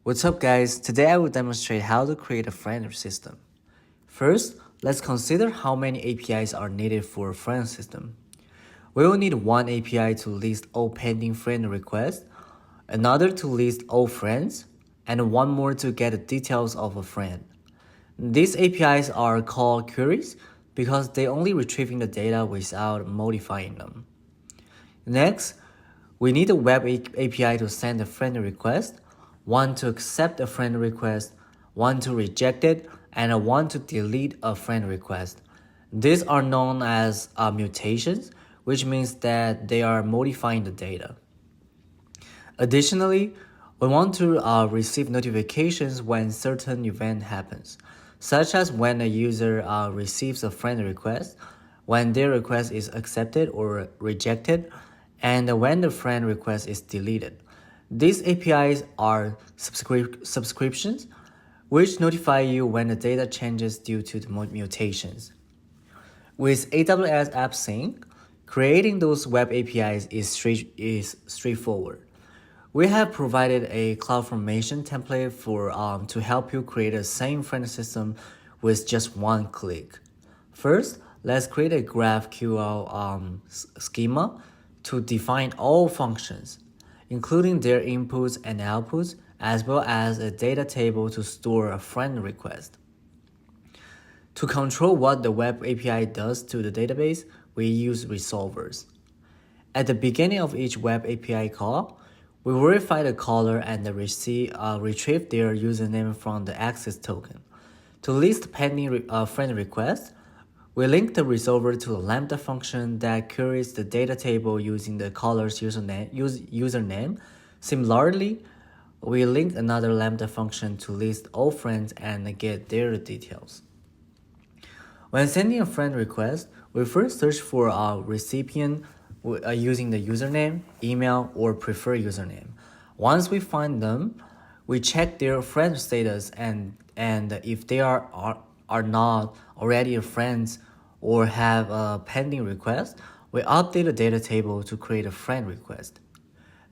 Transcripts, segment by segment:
What's up guys, today I will demonstrate how to create a friend system. First, let's consider how many APIs are needed for a friend system. We will need one API to list all pending friend requests, another to list all friends, and one more to get the details of a friend. These APIs are called queries because they only retrieving the data without modifying them. Next, we need a web API to send a friend request, one to accept a friend request, one to reject it, and one to delete a friend request. These are known as mutations, which means that they are modifying the data. Additionally, we want to receive notifications when certain event happens, such as when a user receives a friend request, when their request is accepted or rejected, and when the friend request is deleted. These APIs are subscriptions, which notify you when the data changes due to the mutations. With AWS appsync, creating those web APIs is straightforward. We have provided a CloudFormation template to help you create a same friend system with just one click. First, let's create a GraphQL schema to define all functions, including their inputs and outputs, as well as a data table to store a friend request. To control what the web API does to the database, we use resolvers. At the beginning of each web API call, we verify the caller and retrieve their username from the access token. To list pending friend requests, we link the resolver to a Lambda function that queries the data table using the caller's username. Similarly, we link another Lambda function to list all friends and get their details. When sending a friend request, we first search for a recipient using the username, email, or preferred username. Once we find them, we check their friend status and if they are not already friends or have a pending request, we update the data table to create a friend request.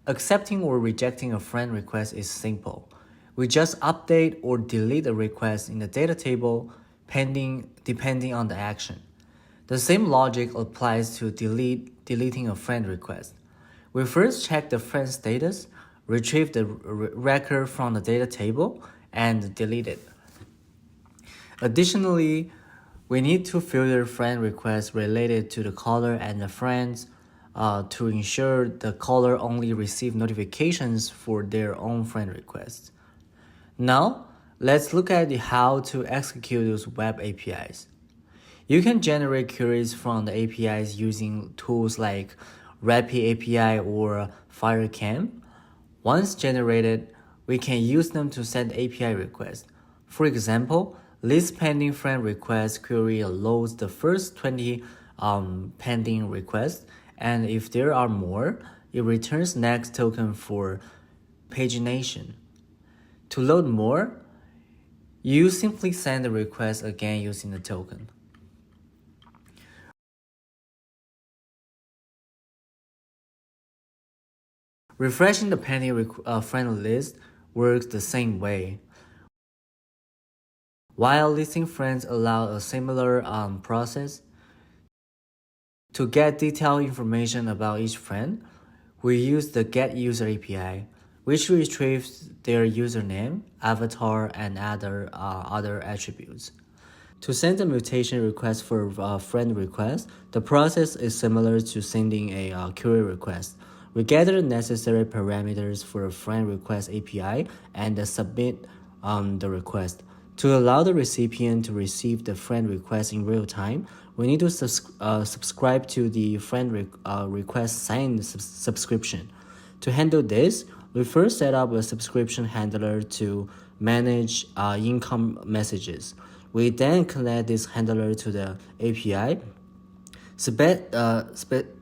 Accepting or rejecting a friend request is simple. We just update or delete a request in the data table depending on the action. The same logic applies to deleting a friend request. We first check the friend status, retrieve the record from the data table, and delete it. Additionally, we need to filter friend requests related to the caller and the friends to ensure the caller only receives notifications for their own friend requests. Now, let's look at how to execute those web APIs. You can generate queries from the APIs using tools like Rapid API or Firecam. Once generated, we can use them to send API requests. For example, list pending friend request query loads the first 20 pending requests, and if there are more, it returns next token for pagination. To load more, you simply send the request again using the token. Refreshing the pending friend list works the same way. While listing friends allow a similar process, to get detailed information about each friend, we use the getUser API, which retrieves their username, avatar, and other attributes. To send a mutation request for a friend request, the process is similar to sending a query request. We gather the necessary parameters for a friend request API and submit the request. To allow the recipient to receive the friend request in real time, we need to subscribe to the friend request sign subscription. To handle this, we first set up a subscription handler to manage income messages. We then connect this handler to the API,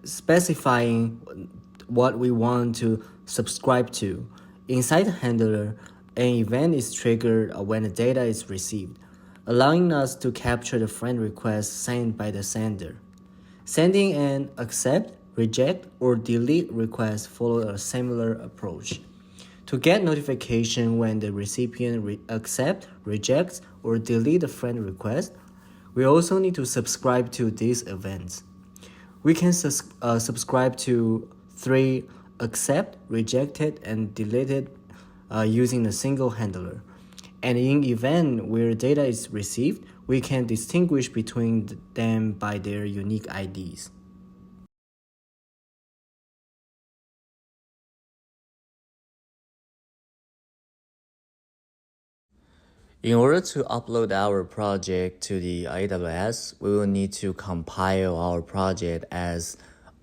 specifying what we want to subscribe to. Inside the handler, an event is triggered when the data is received, allowing us to capture the friend request sent by the sender. Sending an accept, reject, or delete request follow a similar approach. To get notification when the recipient accepts, rejects, or delete a friend request, we also need to subscribe to these events. We can subscribe to 3 accept, rejected, and deleted using a single handler. And in event where data is received, we can distinguish between them by their unique IDs. In order to upload our project to the AWS, we will need to compile our project as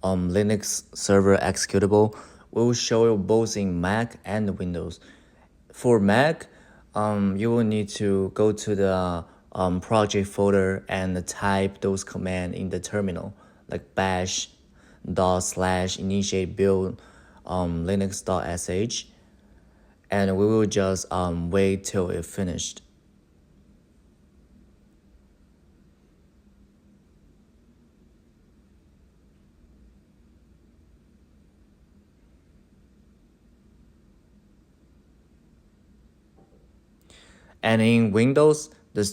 Linux server executable. We will show it both in Mac and Windows. For Mac, you will need to go to the project folder and type those commands in the terminal, like bash /initiate build linux.sh, and we will just wait till it finished. And in Windows, the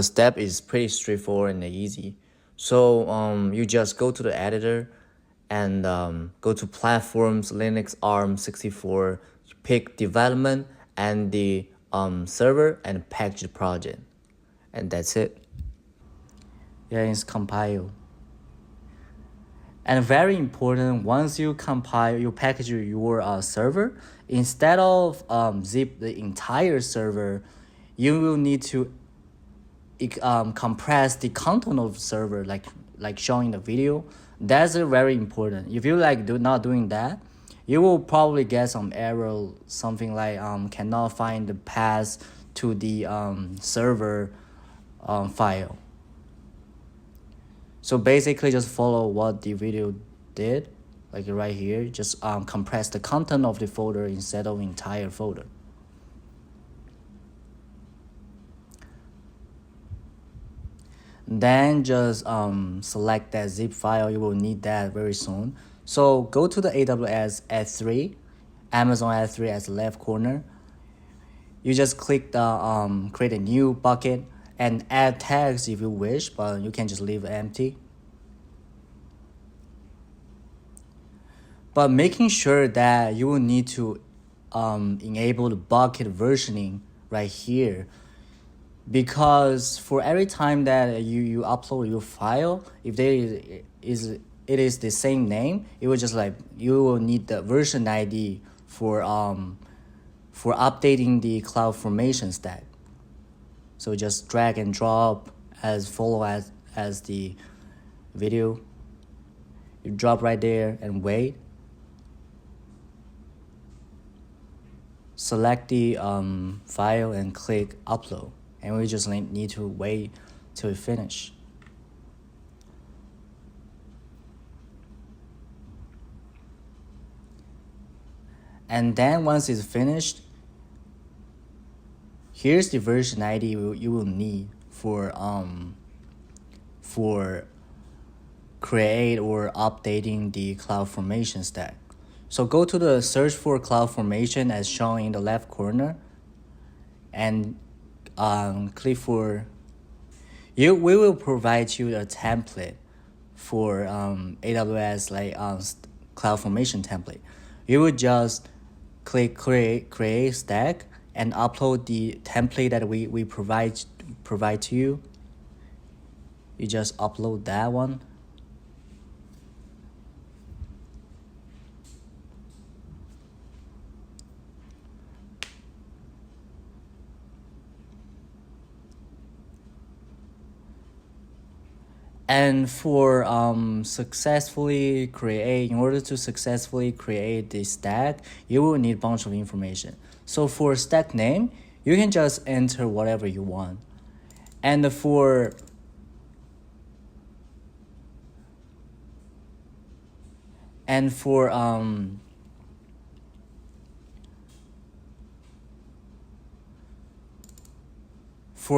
step is pretty straightforward and easy. So you just go to the editor and go to Platforms, Linux, ARM64, pick Development and the server and package project. And that's it. Yeah, it's compiled. And very important, once you compile, you package your server, instead of zip the entire server, you will need to compress the content of the server, like showing the video. That's very important. If you not doing that, you will probably get some error, something like cannot find the path to the server file. So basically just follow what the video did, like right here, just compress the content of the folder instead of entire folder. Then just select that zip file. You will need that very soon. So go to the AWS S3, Amazon S3 at the left corner. You just click the create a new bucket and add tags if you wish, but you can just leave it empty. But making sure that you will need to enable the bucket versioning right here, because for every time that you upload your file, if it is the same name, it will just you will need the version ID for updating the CloudFormation stack. So just drag and drop as the video. You drop right there and wait. Select the file and click upload. And we just need to wait till it finish. And then once it's finished, here's the version ID you will need for create or updating the CloudFormation stack. So go to the search for CloudFormation as shown in the left corner, and click for we will provide you a template for AWS CloudFormation template. You would just click create stack and upload the template that we provide to you. You just upload that one. And for in order to successfully create this stack, you will need a bunch of information. So for stack name, you can just enter whatever you want. And for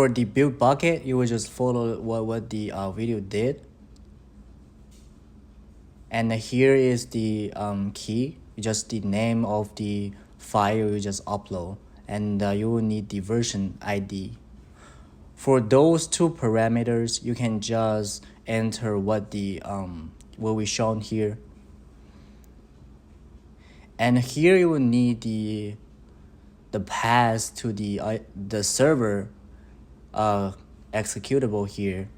the build bucket, you will just follow what the video did. And here is the key, just the name of the file you just upload, and you will need the version ID. For those two parameters, you can just enter what we shown here. And here you will need the path to the server executable here.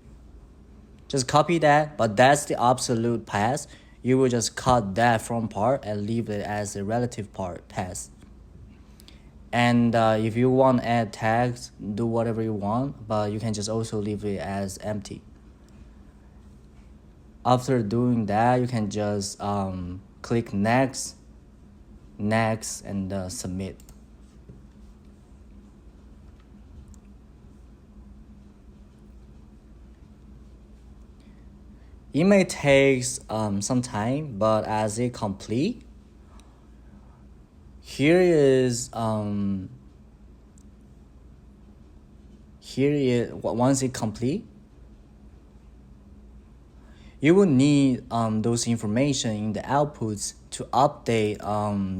Just copy that, but that's the absolute path. You will just cut that from part and leave it as a relative part path. And if you want to add tags, do whatever you want, but you can just also leave it as empty. After doing that, you can just click next, and submit. It may take some time, but as it complete, here is once it complete, you will need those information in the outputs to update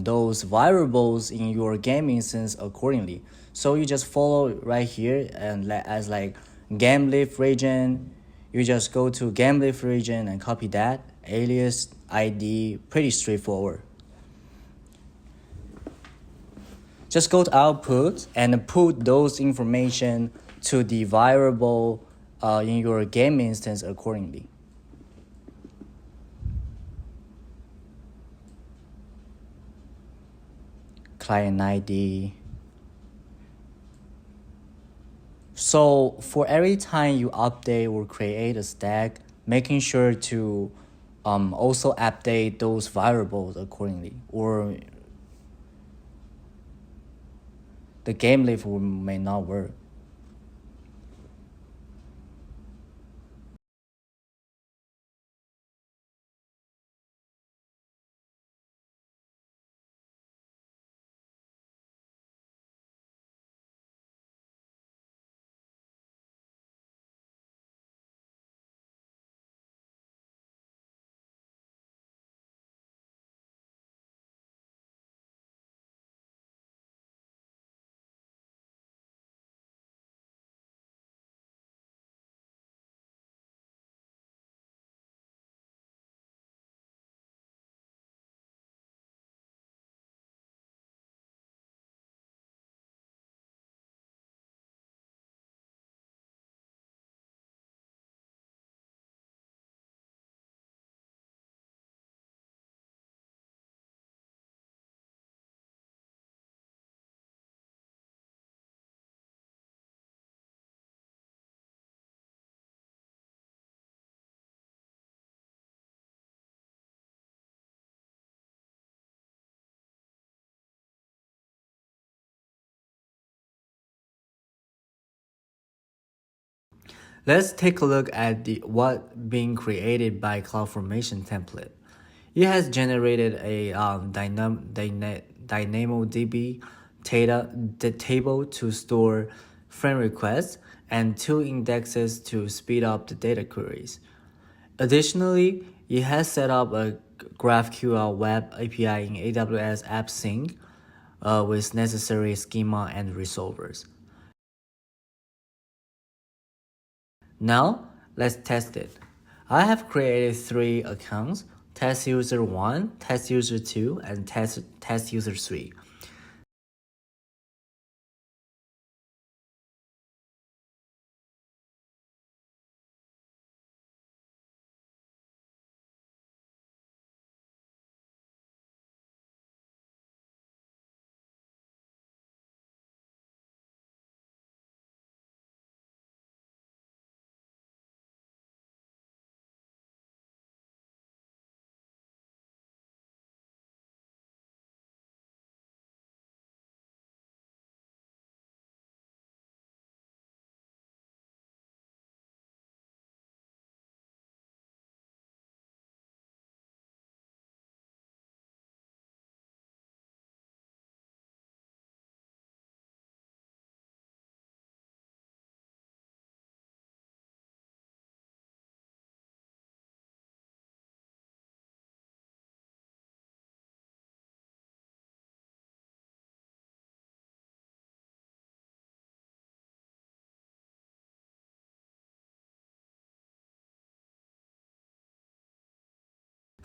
those variables in your game instance accordingly. So you just follow right here, and as like game live region, you just go to game live region and copy that alias ID. Pretty straightforward. Just go to output and put those information to the variable in your game instance accordingly. Client ID. So for every time you update or create a stack, making sure to also update those variables accordingly, or the game live may not work. Let's take a look at what being created by CloudFormation template. It has generated a dynamodb the table to store friend requests and two indexes to speed up the data queries. Additionally, it has set up a GraphQL web API in AWS appsync with necessary schema and resolvers. Now, let's test it. I have created 3 accounts: test user 1, test user 2, and test user 3.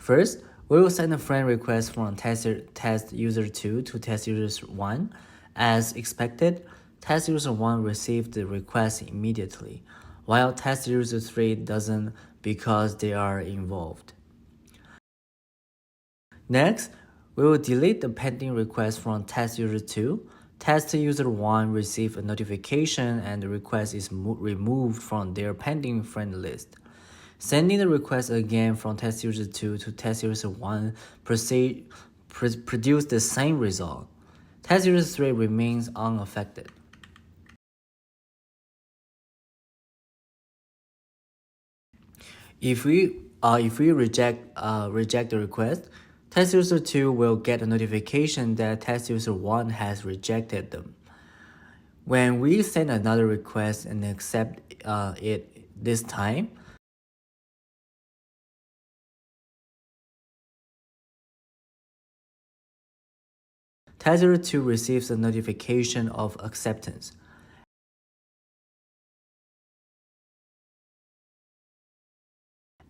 First, we will send a friend request from test user 2 to test user 1. As expected, test user 1 received the request immediately, while test user 3 doesn't because they are involved. Next, we will delete the pending request from test user 2. Test user 1 receives a notification and the request is removed from their pending friend list. Sending the request again from test user 2 to test user 1 produce the same result. Test user 3 remains unaffected. If we reject the request, test user 2 will get a notification that test user 1 has rejected them. When we send another request and accept it this time, test user 2 receives a notification of acceptance.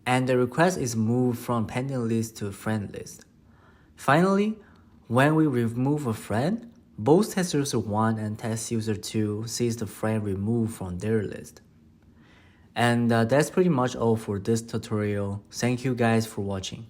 And the request is moved from pending list to friend list. Finally, when we remove a friend, both test user 1 and test user 2 sees the friend removed from their list. And that's pretty much all for this tutorial. Thank you guys for watching.